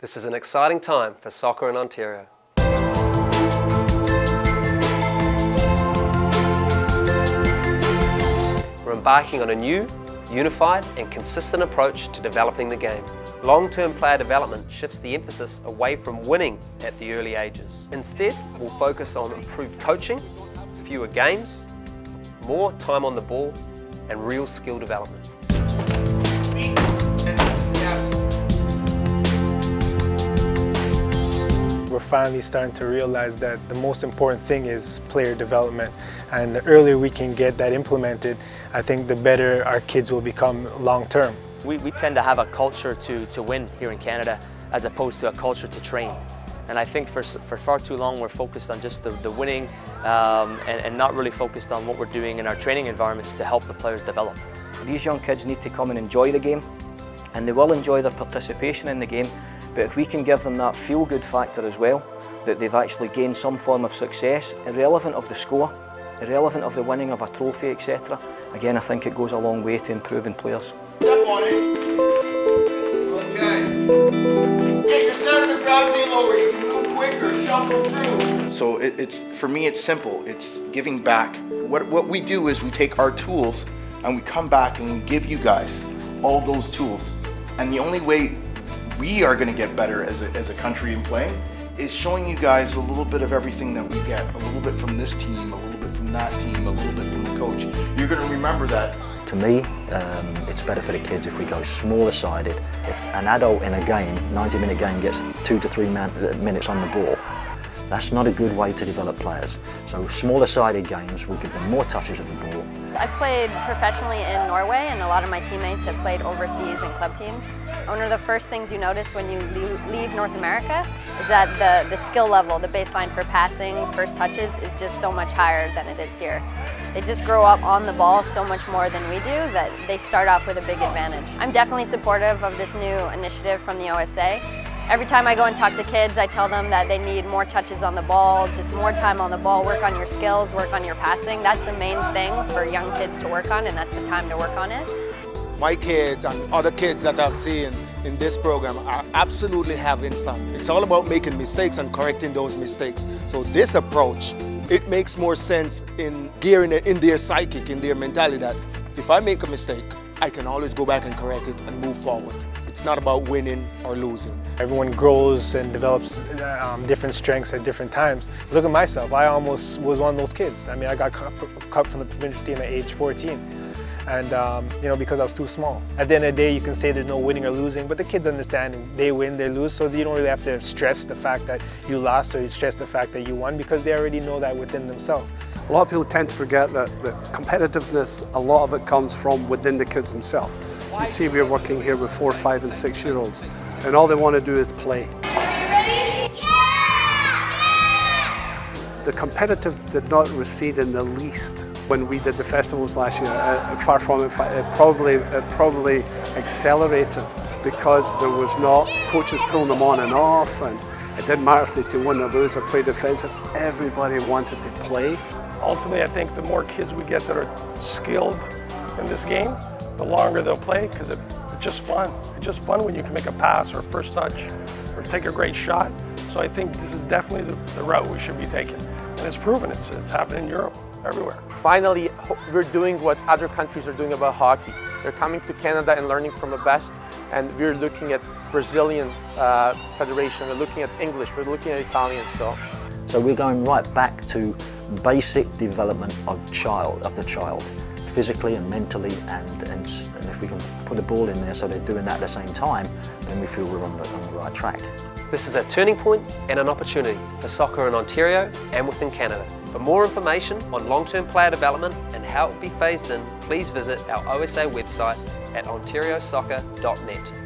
This is an exciting time for soccer in Ontario. We're embarking on a new, unified and consistent approach to developing the game. Long-term player development shifts the emphasis away from winning at the early ages. Instead, we'll focus on improved coaching, fewer games, more time on the ball and real skill development. We're finally starting to realize that the most important thing is player development, and the earlier we can get that implemented, I think the better our kids will become long term. We tend to have a culture to win here in Canada as opposed to a culture to train. And I think for far too long we're focused on just the winning and not really focused on what we're doing in our training environments to help the players develop. These young kids need to come and enjoy the game, and they will enjoy their participation in the game. But if we can give them that feel-good factor as well, that they've actually gained some form of success, irrelevant of the score, irrelevant of the winning of a trophy, etc., again, I think it goes a long way to improving players. Step on it. Okay. Get your center of gravity lower. You can move quicker, shuffle through. So for me, it's simple. It's giving back. What we do is we take our tools and we come back and we give you guys all those tools. And the only way we are going to get better as a country in playing is showing you guys a little bit of everything that we get, a little bit from this team, a little bit from that team, a little bit from the coach. You're going to remember that. To me, it's better for the kids if we go smaller sided. If an adult in a game, 90-minute game, gets 2 to 3 minutes on the ball, that's not a good way to develop players. So smaller sided games will give them more touches of the ball. I've played professionally in Norway, and a lot of my teammates have played overseas in club teams. One of the first things you notice when you leave North America is that the skill level, the baseline for passing, first touches is just so much higher than it is here. They just grow up on the ball so much more than we do that they start off with a big advantage. I'm definitely supportive of this new initiative from the OSA. Every time I go and talk to kids, I tell them that they need more touches on the ball, just more time on the ball, work on your skills, work on your passing. That's the main thing for young kids to work on, and that's the time to work on it. My kids and other kids that I've seen in this program are absolutely having fun. It's all about making mistakes and correcting those mistakes. So this approach, it makes more sense in gearing it in their psychic, in their mentality that if I make a mistake, I can always go back and correct it and move forward. It's not about winning or losing. Everyone grows and develops different strengths at different times. Look at myself, I almost was one of those kids. I mean, I got cut from the provincial team at age 14. And because I was too small. At the end of the day, you can say there's no winning or losing, but the kids understand they win, they lose, so you don't really have to stress the fact that you lost or you stress the fact that you won, because they already know that within themselves. A lot of people tend to forget that competitiveness, a lot of it comes from within the kids themselves. You see, we're working here with 4, 5 and 6 year olds, and all they want to do is play. The competitive did not recede in the least when we did the festivals last year. Far from it, it probably accelerated because there was not coaches pulling them on and off, and it didn't matter if they win or lose or play defensive. Everybody wanted to play. Ultimately, I think the more kids we get that are skilled in this game, the longer they'll play, because it's just fun. It's just fun when you can make a pass or a first touch or take a great shot. So I think this is definitely the route we should be taking. And it's proven, it's happening in Europe, everywhere. Finally, we're doing what other countries are doing about hockey. They're coming to Canada and learning from the best, and we're looking at Brazilian Federation, we're looking at English, we're looking at Italian. So we're going right back to basic development of the child, physically and mentally, and if we can put a ball in there so they're doing that at the same time, then we feel we're on the right track. This is a turning point and an opportunity for soccer in Ontario and within Canada. For more information on long-term player development and how it will be phased in, please visit our OSA website at ontariosoccer.net.